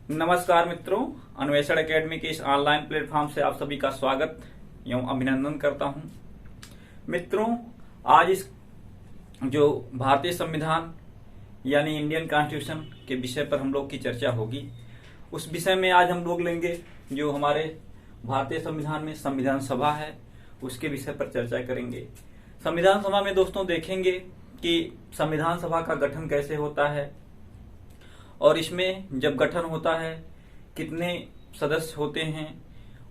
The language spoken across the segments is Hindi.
नमस्कार मित्रों, अन्वेषण एकेडमी के इस ऑनलाइन प्लेटफॉर्म से आप सभी का स्वागत एवं अभिनंदन करता हूं। मित्रों, आज इस जो भारतीय संविधान यानी इंडियन कॉन्स्टिट्यूशन के विषय पर हम लोग की चर्चा होगी। उस विषय में आज हम लोग लेंगे जो हमारे भारतीय संविधान में संविधान सभा है, उसके विषय पर चर्चा करेंगे। संविधान सभा में दोस्तों देखेंगे कि संविधान सभा का गठन कैसे होता है और इसमें जब गठन होता है कितने सदस्य होते हैं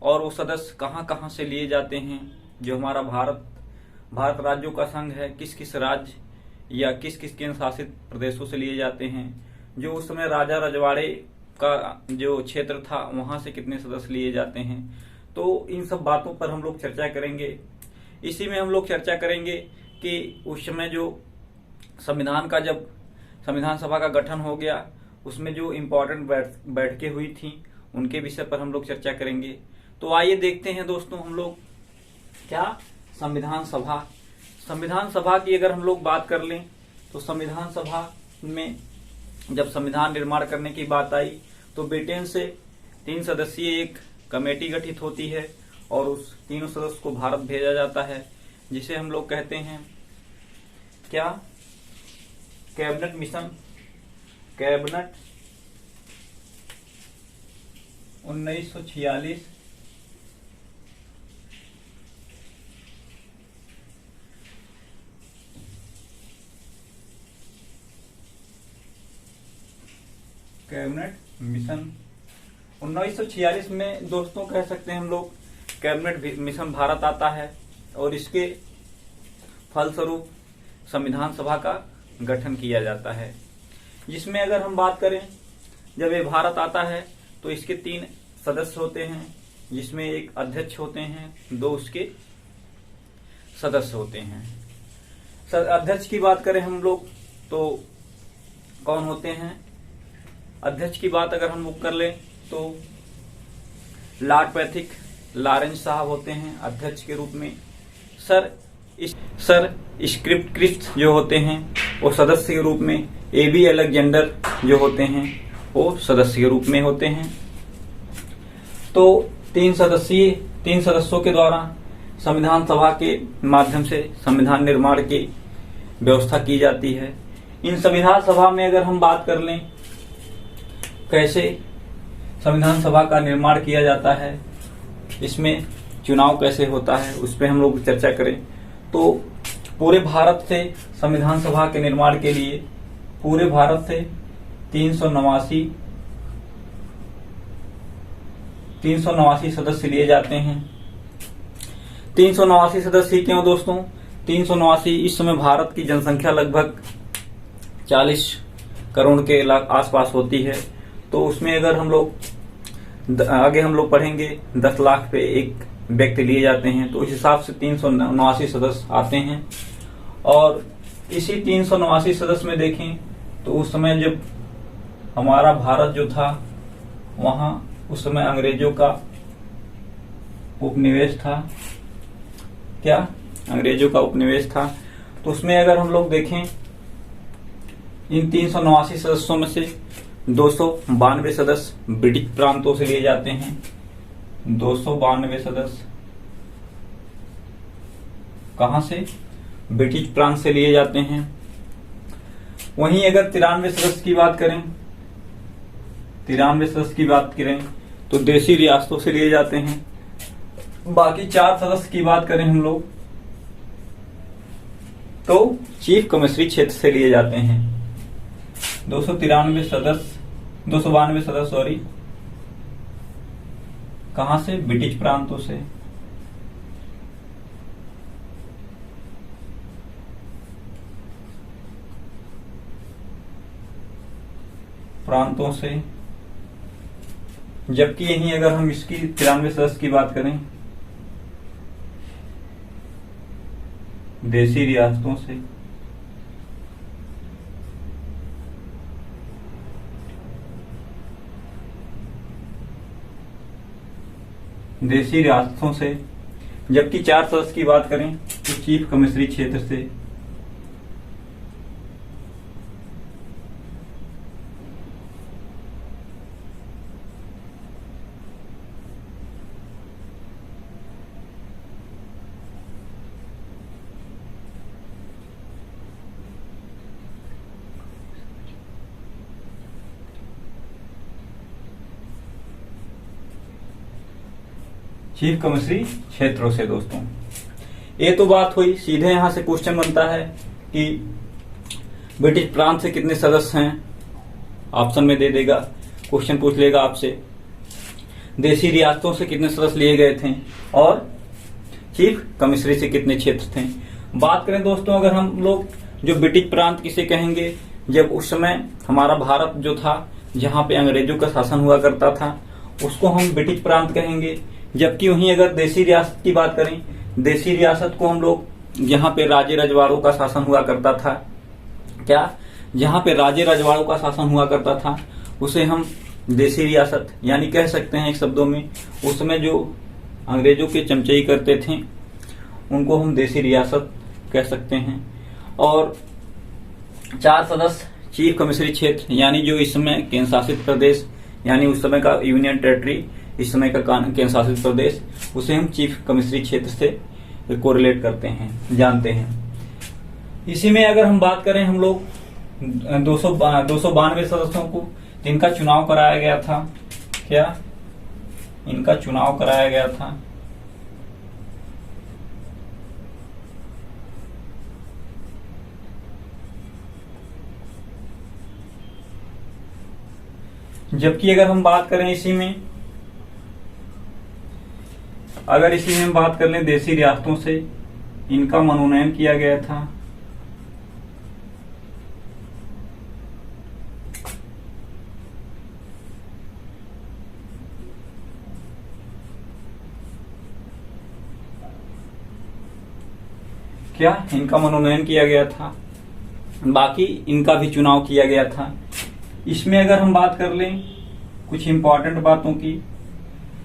और वो सदस्य कहाँ कहाँ से लिए जाते हैं। जो हमारा भारत राज्यों का संघ है, किस किस राज्य या किस किस केंद्र शासित प्रदेशों से लिए जाते हैं। जो उस समय राजा रजवाड़े का जो क्षेत्र था वहां से कितने सदस्य लिए जाते हैं। तो इन सब बातों पर हम लोग चर्चा करेंगे। इसी में हम लोग चर्चा करेंगे कि उस समय जो जब संविधान सभा का गठन हो गया उसमें जो इम्पोर्टेंट बैठकें हुई थी उनके विषय पर हम लोग चर्चा करेंगे। तो आइए देखते हैं दोस्तों, हम लोग क्या संविधान सभा की अगर हम लोग बात कर लें तो संविधान सभा में जब संविधान निर्माण करने की बात आई तो ब्रिटेन से 3 सदस्यीय एक कमेटी गठित होती है और उस तीनों सदस्य को भारत भेजा जाता है, जिसे हम लोग कहते हैं क्या, cabinet mission. Cabinet 1946 cabinet mission 1946 में दोस्तों कह सकते हैं हम लोग कैबिनेट मिशन भारत आता है और इसके फलस्वरूप संविधान सभा का गठन किया जाता है। जिसमें अगर हम बात करें, जब ये भारत आता है तो इसके 3 सदस्य होते हैं, जिसमें एक अध्यक्ष होते हैं, 2 उसके सदस्य होते हैं। अध्यक्ष की बात करें हम लोग तो कौन होते हैं? अध्यक्ष की बात अगर हम लोग कर लें तो लॉर्ड पैथिक लॉरेंस साहब होते हैं अध्यक्ष के रूप में। सर स्क्रिप्ट जो होते हैं वो सदस्य के रूप में, एबी अलेक्जेंडर जो होते हैं वो सदस्य के रूप में होते हैं। तो 3 सदस्यों के द्वारा संविधान सभा के माध्यम से संविधान निर्माण की व्यवस्था की जाती है। इन संविधान सभा में अगर हम बात कर लें कैसे संविधान सभा का निर्माण किया जाता है, इसमें चुनाव कैसे होता है, उस पर हम लोग चर्चा करें तो पूरे भारत से संविधान सभा के निर्माण के लिए पूरे भारत से 389 सदस्य लिए जाते हैं। 389 सदस्य क्यों दोस्तों? 389, इस समय भारत की जनसंख्या लगभग 40 करोड़ के आसपास होती है। तो उसमें अगर हम लोग आगे हम लोग पढ़ेंगे 10 लाख पे एक व्यक्ति लिए जाते हैं, तो उस हिसाब से 389 सदस्य आते हैं। और इसी 389 सदस्य में देखें तो उस समय जब हमारा भारत जो था वहां उस समय अंग्रेजों का उपनिवेश था। क्या? अंग्रेजों का उपनिवेश था। तो उसमें अगर हम लोग देखें इन 389 सदस्यों में से 292 सदस्य ब्रिटिश प्रांतों से लिए जाते हैं। 292 सदस्य कहां से? ब्रिटिश प्रांत से लिए जाते हैं। वहीं अगर 93 सदस्य की बात करें तो देशी रियासतों से लिए जाते हैं। बाकी 4 सदस्य की बात करें हम लोग तो चीफ कमिश्नरी क्षेत्र से लिए जाते हैं। 292 सदस्य कहां से? ब्रिटिश प्रांतों से। जबकि यहीं अगर हम इसकी 93 सदस्य की बात करें देशी रियासतों से। जबकि 4 सदस्य की बात करें तो चीफ कमिश्नरी क्षेत्र से। चीफ कमिश्नरी क्षेत्रों से। दोस्तों ये तो बात हुई। सीधे यहां से क्वेश्चन बनता है कि ब्रिटिश प्रांत से कितने सदस्य हैं, ऑप्शन में दे देगा। क्वेश्चन पूछ लेगा आपसे देशी रियासतों से कितने सदस्य लिए गए थे और चीफ कमिश्नरी से कितने क्षेत्र थे। बात करें दोस्तों, अगर हम लोग जो ब्रिटिश प्रांत किसे कहेंगे, जब उस समय हमारा भारत जो था जहां पे अंग्रेजों का शासन हुआ करता था उसको हम ब्रिटिश प्रांत कहेंगे। जबकि वहीं अगर देशी रियासत की बात करें, देशी रियासत को हम लोग जहां पे राजे रजवाड़ों का शासन हुआ करता था, क्या जहां पे राजे रजवाड़ों का शासन हुआ करता था उसे हम देशी रियासत यानी कह सकते हैं एक शब्दों में। उस समय जो अंग्रेजों के चमचई करते थे उनको हम देशी रियासत कह सकते हैं। और 4 सदस्य चीफ कमिश्नरी क्षेत्र यानी जो इस समय केंद्र शासित प्रदेश यानी उस समय का यूनियन टेरिटरी, इस समय का केंद्र शासित प्रदेश, उसे हम चीफ कमिश्नरी क्षेत्र से कोरिलेट करते हैं, जानते हैं। इसी में अगर हम बात करें हम लोग 292 सदस्यों को जिनका चुनाव कराया गया था, क्या इनका चुनाव कराया गया था जबकि अगर हम बात करें इसी में हम बात कर लें देशी रियासतों से, इनका मनोनयन किया गया था इनका मनोनयन किया गया था, बाकी इनका भी चुनाव किया गया था। इसमें अगर हम बात कर लें कुछ इंपॉर्टेंट बातों की,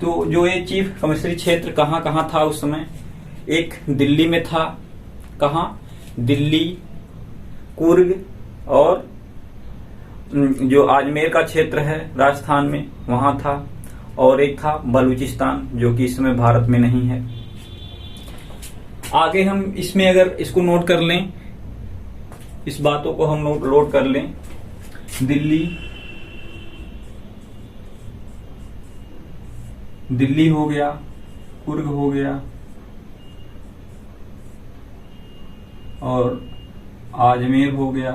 तो जो ये चीफ कमिश्नरी क्षेत्र कहाँ कहाँ था उस समय, एक दिल्ली में था, कहाँ, दिल्ली, कुर्ग और जो अजमेर का क्षेत्र है राजस्थान में वहां था, और एक था बलूचिस्तान जो कि इस समय भारत में नहीं है। आगे हम इसमें अगर इसको नोट कर लें, इस बातों को हम नोट कर लें, दिल्ली हो गया, कुर्ग हो गया और अजमेर हो गया,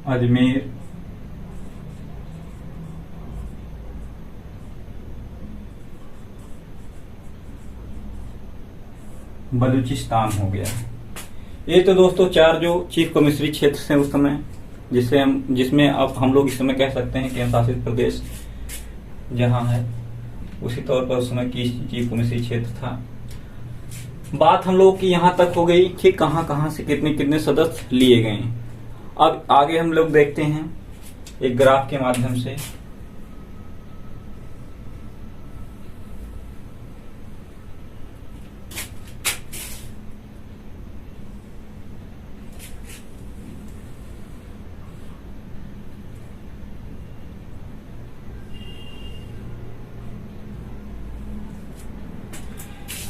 अजमेर, बलूचिस्तान हो गया। ये तो दोस्तों 4 जो चीफ कमिश्नरी क्षेत्र थे उस समय, जिसमें अब हम लोग इस समय कह सकते हैं केंद्र शासित प्रदेश जहां है, उसी तौर पर उस समय की चीफ कमिश्नरी क्षेत्र था। बात हम लोग की यहां तक हो गई कि कहां कहां से कितने कितने सदस्य लिए गए। अब आगे हम लोग देखते हैं एक ग्राफ के माध्यम से।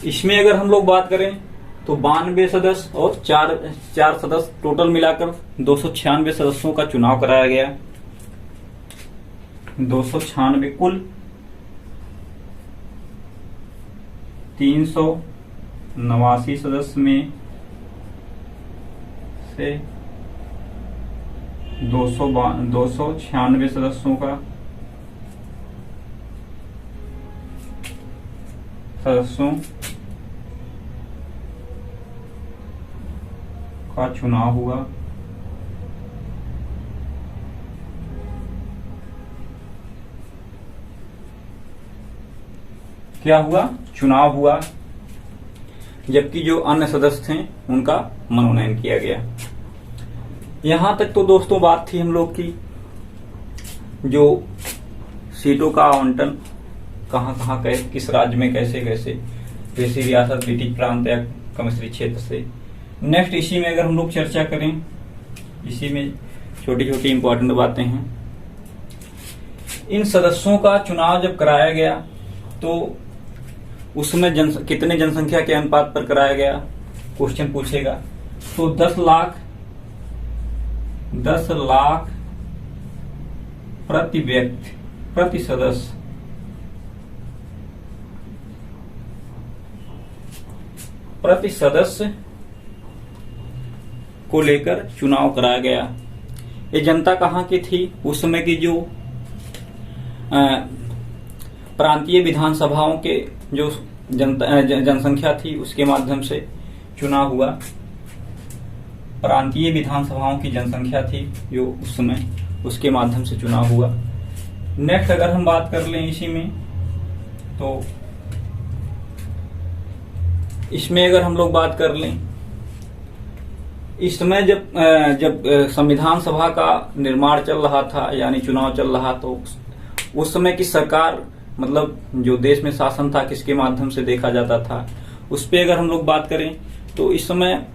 इसमें अगर हम लोग बात करें तो 92 सदस्य और 4 सदस्य, टोटल मिलाकर 296 सदस्यों का चुनाव कराया गया। 296 कुल 389 सदस्य में से 296 सदस्यों का चुनाव हुआ। क्या हुआ? चुनाव हुआ, जबकि जो अन्य सदस्य थे उनका मनोनयन किया गया। यहां तक तो दोस्तों बात थी हम लोग की जो सीटों का आवंटन कहां कहां किस राज्य में कैसे कैसे, देशी रियासत, ब्रिटिश प्रांत या कमिश्नरी क्षेत्र से। नेक्स्ट इसी में अगर हम लोग चर्चा करें, इसी में छोटी छोटी इंपॉर्टेंट बातें हैं। इन सदस्यों का चुनाव जब कराया गया तो उसमें कितने जनसंख्या के अनुपात पर कराया गया, क्वेश्चन पूछेगा। तो 10 लाख प्रति व्यक्ति प्रति सदस्य को लेकर चुनाव कराया गया। ये जनता कहाँ की थी? उस समय की जो प्रांतीय विधानसभाओं के जो जनसंख्या थी उसके माध्यम से चुनाव हुआ। प्रांतीय विधानसभाओं की जनसंख्या थी जो उस समय, उसके माध्यम से चुनाव हुआ। नेक्स्ट अगर हम बात कर लें इसी में, तो इसमें अगर हम लोग बात कर लें, इस समय जब संविधान सभा का निर्माण चल रहा था यानी चुनाव चल रहा, तो उस समय की सरकार, मतलब जो देश में शासन था किसके माध्यम से देखा जाता था, उस पे अगर हम लोग बात करें तो इस समय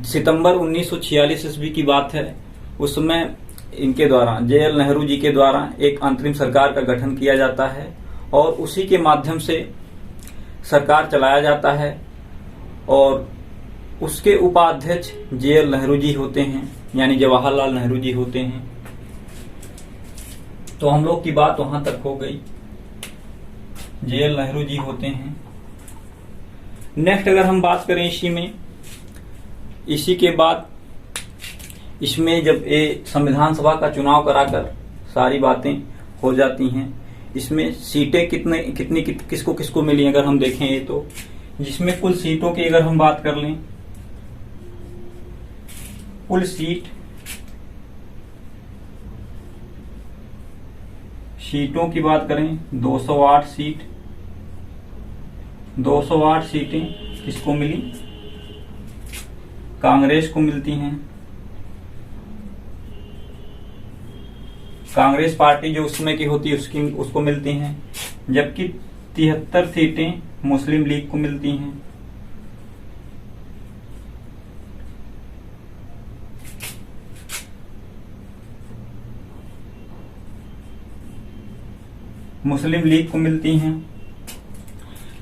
सितंबर 1946 ईस्वी की बात है। उस समय इनके द्वारा, JL नेहरू जी के द्वारा एक अंतरिम सरकार का गठन किया जाता है और उसी के माध्यम से सरकार चलाया जाता है और उसके उपाध्यक्ष JL नेहरू जी होते हैं, यानी जवाहरलाल नेहरू जी होते हैं। तो हम लोग की बात वहां तक हो गई, JL नेहरू जी होते हैं। नेक्स्ट अगर हम बात करें इसी के बाद इसमें जब ये संविधान सभा का चुनाव कराकर सारी बातें हो जाती हैं, इसमें सीटें कितनी किसको किसको मिली अगर हम देखें ये, तो जिसमें कुल सीटों की अगर हम बात कर लें, कुल सीटों की बात करें 208 सीट, 208 सीटें किसको मिली? कांग्रेस को मिलती हैं। कांग्रेस पार्टी जो उसमें की होती है उसको मिलती हैं, जबकि 73 सीटें मुस्लिम लीग को मिलती हैं। मुस्लिम लीग को मिलती हैं,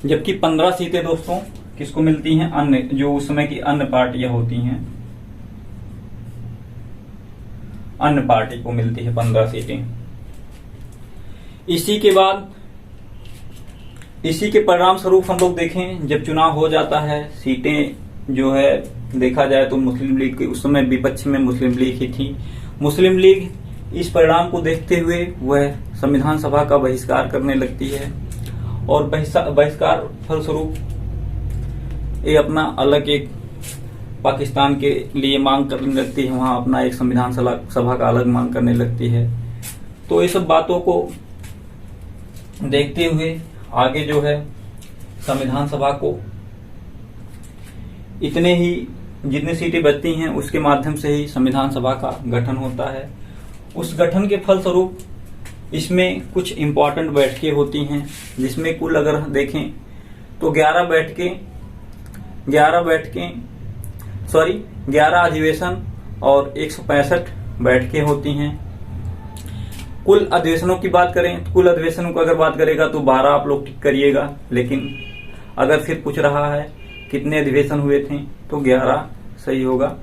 जबकि 15 सीटें दोस्तों किसको मिलती हैं? अन्य, जो उस समय की अन्य पार्टियां होती हैं, अन्य पार्टी को मिलती है 15 सीटें। इसी के बाद, इसी के परिणाम स्वरूप हम लोग देखें, जब चुनाव हो जाता है, सीटें जो है देखा जाए तो मुस्लिम लीग के उस समय विपक्ष में मुस्लिम लीग ही थी। मुस्लिम लीग इस परिणाम को देखते हुए वह संविधान सभा का बहिष्कार करने लगती है और बहिष्कार फलस्वरूप ये अपना अलग एक पाकिस्तान के लिए मांग करने लगती है, वहां अपना एक संविधान सभा का अलग मांग करने लगती है। तो ये सब बातों को देखते हुए आगे जो है संविधान सभा को इतने ही जितनी सीटें बचती हैं उसके माध्यम से ही संविधान सभा का गठन होता है। उस गठन के फलस्वरूप इसमें कुछ इम्पोर्टेंट बैठकें होती हैं, जिसमें कुल अगर देखें तो 11 अधिवेशन और 165 बैठकें होती हैं। कुल अधिवेशनों की बात करें, कुल अधिवेशनों को अगर बात करेगा तो 12 आप लोग टिक करिएगा, लेकिन अगर फिर पूछ रहा है कितने अधिवेशन हुए थे तो 11 सही होगा।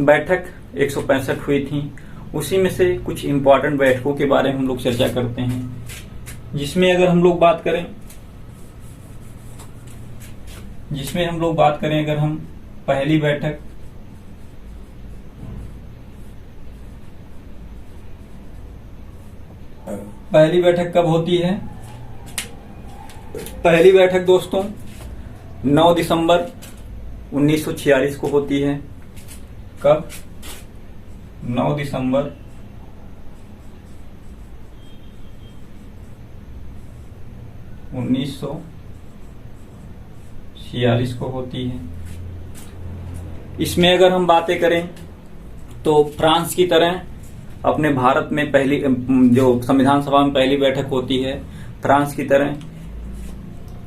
बैठक 165 हुई थी, उसी में से कुछ इम्पोर्टेंट बैठकों के बारे में हम लोग चर्चा करते हैं, जिसमें अगर हम लोग बात करें अगर हम पहली बैठक कब होती है? पहली बैठक दोस्तों 9 दिसंबर 1946 को होती है। कब? 9 दिसंबर 1946 को होती है। इसमें अगर हम बातें करें तो फ्रांस की तरह अपने भारत में पहली जो संविधान सभा में पहली बैठक होती है, फ्रांस की तरह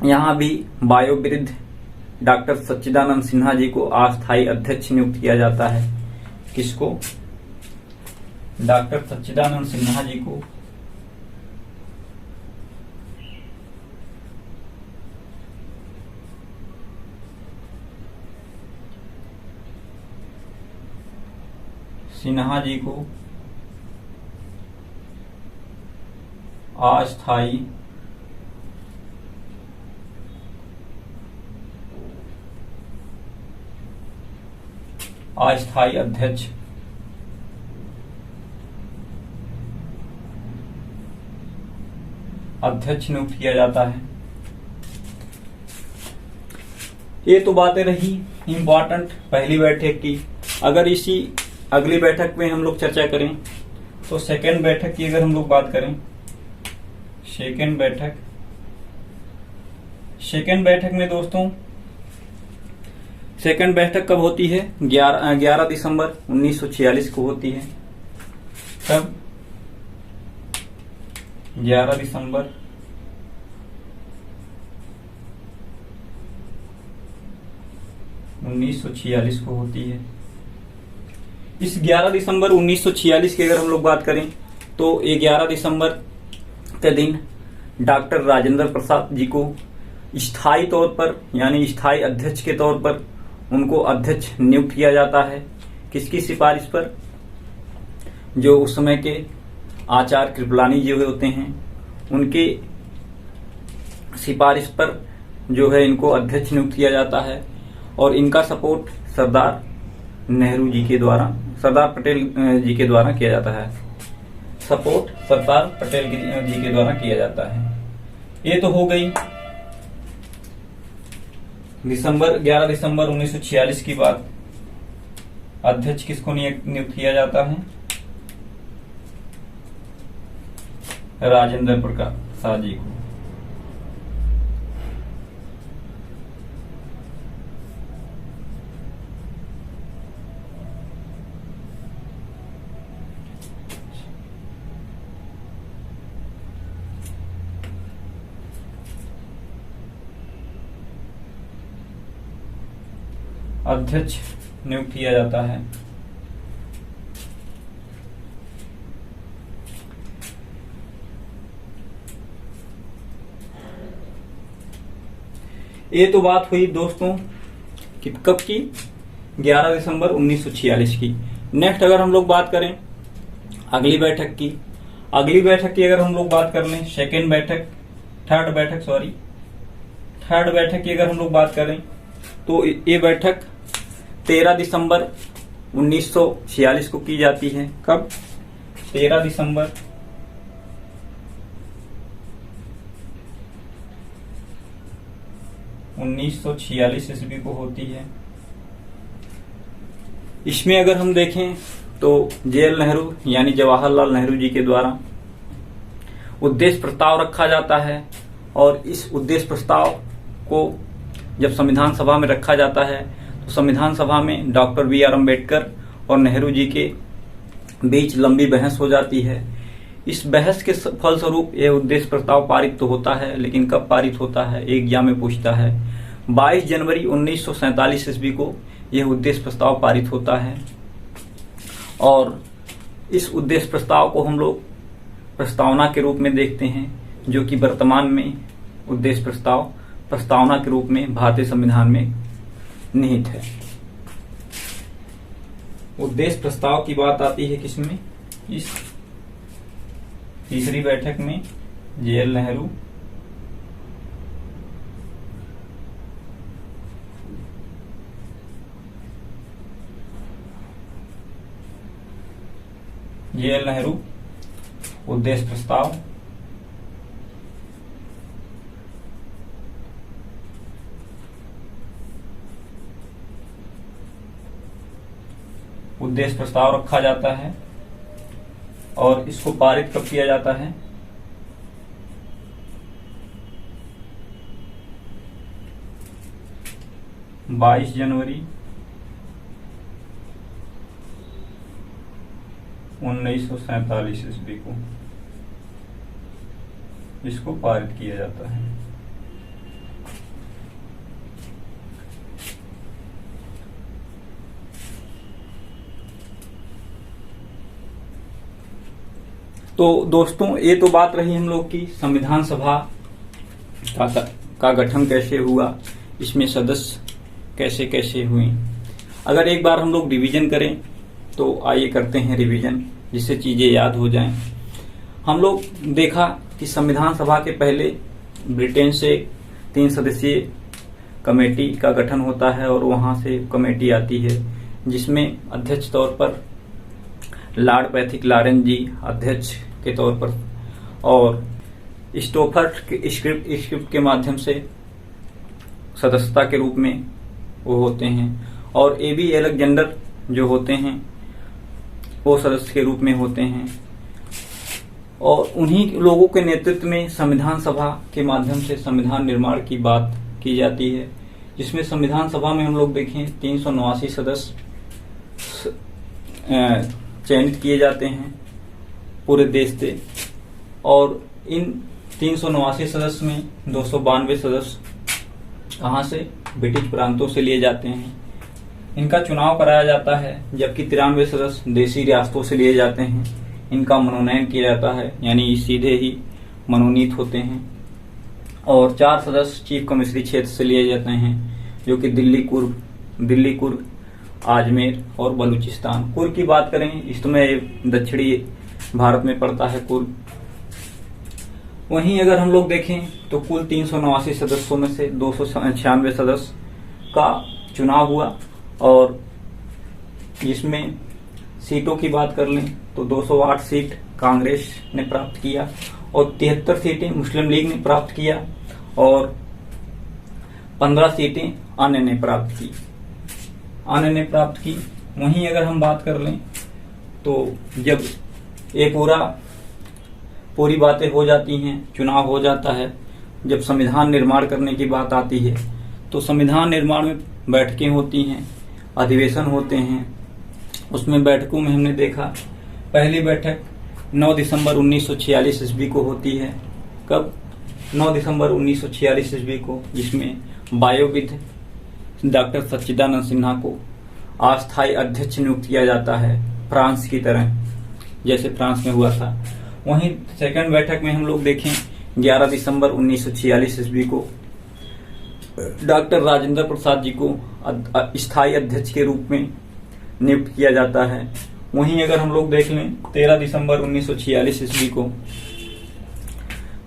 यहाँ भी वायोवृद्ध डॉक्टर सच्चिदानंद सिन्हा जी को अस्थायी अध्यक्ष नियुक्त किया जाता है। किसको? डॉक्टर सच्चिदानंद सिन्हा जी को अस्थायी अध्यक्ष नियुक्त किया जाता है। ये तो बातें रही इम्पोर्टेंट पहली बैठक की। अगर इसी अगली बैठक में हम लोग चर्चा करें तो सेकेंड बैठक की अगर हम लोग बात करें, सेकेंड बैठक में दोस्तों, सेकेंड बैठक कब होती है? 11 दिसंबर 1946 को होती है। कब? 11 दिसंबर 1946 को होती है। इस 11 दिसंबर 1946 की अगर हम लोग बात करें तो ये 11 दिसंबर के दिन डॉक्टर राजेंद्र प्रसाद जी को स्थायी तौर पर यानी स्थायी अध्यक्ष के तौर पर उनको अध्यक्ष नियुक्त किया जाता है। किसकी सिफारिश पर? जो उस समय के आचार्य कृपलानी जी होते हैं, उनके सिफारिश पर जो है इनको अध्यक्ष नियुक्त किया जाता है। और इनका सपोर्ट सरदार पटेल जी के द्वारा किया जाता है। सपोर्ट सरदार पटेल जी के द्वारा किया जाता है। ये तो हो गई 11 दिसंबर 1946 की बात। अध्यक्ष किसको नियुक्त किया जाता है? राजेंद्र प्रसाद जी को। अध्यक्ष नियुक्त किया जाता है। ये तो बात हुई दोस्तों कि कब की? 11 दिसंबर 1946 की। नेक्स्ट अगर हम लोग बात करें अगली बैठक की, अगर हम लोग बात कर लें थर्ड बैठक की अगर हम लोग बात करें तो ये बैठक 13 दिसंबर 1946 को की जाती है। कब? 13 दिसंबर 1946 ईस्वी को होती है। इसमें अगर हम देखें तो JL नेहरू यानी जवाहरलाल नेहरू जी के द्वारा उद्देश्य प्रस्ताव रखा जाता है। और इस उद्देश्य प्रस्ताव को जब संविधान सभा में रखा जाता है तो संविधान सभा में डॉक्टर BR अम्बेडकर और नेहरू जी के बीच लंबी बहस हो जाती है। इस बहस के फलस्वरूप यह उद्देश्य प्रस्ताव पारित तो होता है, लेकिन कब पारित होता है? एक एग्जाम में पूछता है। 22 जनवरी 1947 ईस्वी को यह उद्देश्य प्रस्ताव पारित होता है। और इस उद्देश्य प्रस्ताव को हम लोग प्रस्तावना के रूप में देखते हैं, जो कि वर्तमान में उद्देश्य प्रस्ताव प्रस्तावना के रूप में भारतीय संविधान में निहित है। उद्देश्य प्रस्ताव की बात आती है किसमें? इस तीसरी बैठक में JL नेहरू उद्देश्य प्रस्ताव रखा जाता है। और इसको पारित कब किया जाता है? 22 जनवरी 1947 ईस्वी को इसको पारित किया जाता है। तो दोस्तों ये तो बात रही हम लोग की संविधान सभा का गठन कैसे हुआ, इसमें सदस्य कैसे कैसे हुए। अगर एक बार हम लोग रिवीजन करें तो आइए करते हैं रिवीजन, जिससे चीजें याद हो जाएं। हम लोग देखा कि संविधान सभा के पहले ब्रिटेन से 3 सदस्यीय कमेटी का गठन होता है और वहां से कमेटी आती है जिसमें अध्यक्ष तौर पर लॉर्ड पैथिक लॉरेंस जी अध्यक्ष के तौर पर और स्टोफर्ड स्क्रिप्ट के माध्यम से सदस्यता के रूप में वो होते हैं और एबी अलेक्जेंडर जो होते हैं वो सदस्य के रूप में होते हैं और उन्हीं लोगों के नेतृत्व में संविधान सभा के माध्यम से संविधान निर्माण की बात की जाती है, जिसमें संविधान सभा में हम लोग देखें 389 सदस्य चयनित किए जाते हैं पूरे देश से और इन 389 सदस्य में 292 सदस्य कहाँ से ब्रिटिश प्रांतों से लिए जाते हैं। इनका चुनाव कराया जाता है जबकि 93 सदस्य देशी रियासतों से लिए जाते हैं। इनका मनोनयन किया जाता है यानी सीधे ही मनोनीत होते हैं और 4 सदस्य चीफ कमिश्नरी क्षेत्र से लिए जाते हैं जो कि दिल्ली कुर्ग आजमेर और बलूचिस्तान। कुर्ग की बात करें इसमें दक्षिणी भारत में पड़ता है कुर्ग। वहीं अगर हम लोग देखें तो कुल 389 सदस्यों में से 296 सदस्य का चुनाव हुआ और जिसमें सीटों की बात कर लें तो 208 सीट कांग्रेस ने प्राप्त किया और 73 सीटें मुस्लिम लीग ने प्राप्त किया और 15 सीटें अन्य ने प्राप्त की। वहीं अगर हम बात कर लें तो जब ये पूरी बातें हो जाती हैं, चुनाव हो जाता है, जब संविधान निर्माण करने की बात आती है तो संविधान निर्माण में बैठकें होती हैं, अधिवेशन होते हैं। उसमें बैठकों में हमने देखा पहली बैठक 9 दिसंबर 1946 ईस्वी को होती है। कब? 9 दिसंबर 1946 ईस्वी को, जिसमें वायुविद डॉक्टर सच्चिदानंद सिन्हा को अस्थायी अध्यक्ष नियुक्त किया जाता है, फ्रांस की तरह जैसे फ्रांस में हुआ था। वहीं सेकंड बैठक में हम लोग देखें 11 दिसंबर 1946 ईस्वी को डॉक्टर राजेंद्र प्रसाद जी को स्थायी अध्यक्ष के रूप में नियुक्त किया जाता है। वहीं अगर हम लोग देख लें 13 दिसंबर 1946 ईस्वी को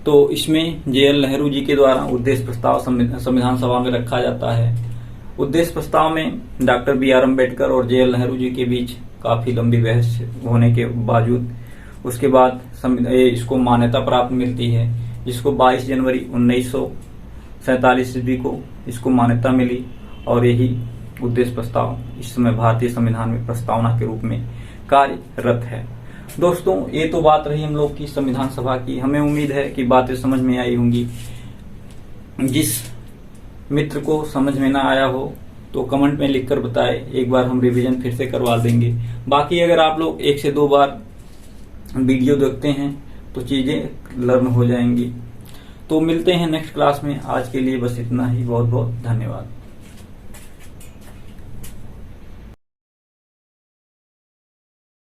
तो इसमें JL नेहरू जी के द्वारा उद्देश्य प्रस्ताव संविधान सभा में रखा जाता है। उद्देश्य प्रस्ताव में डॉक्टर BR अम्बेडकर और JL नेहरू जी के बीच काफी लंबी बहस होने के बावजूद उसके बाद इसको मान्यता प्राप्त मिलती है, जिसको 22 जनवरी 1947 ईस्वी को इसको मान्यता मिली और यही उद्देश्य प्रस्ताव इस समय भारतीय संविधान में प्रस्तावना के रूप में कार्यरत है। दोस्तों, ये तो बात रही हम लोग की संविधान सभा की। हमें उम्मीद है कि बातें समझ में आई होंगी। जिस मित्र को समझ में ना आया हो तो कमेंट में लिखकर बताए, एक बार हम रिवीजन फिर से करवा देंगे। बाकी अगर आप लोग 1 से 2 बार वीडियो देखते हैं तो चीजें लर्न हो जाएंगी। तो मिलते हैं नेक्स्ट क्लास में। आज के लिए बस इतना ही। बहुत बहुत धन्यवाद।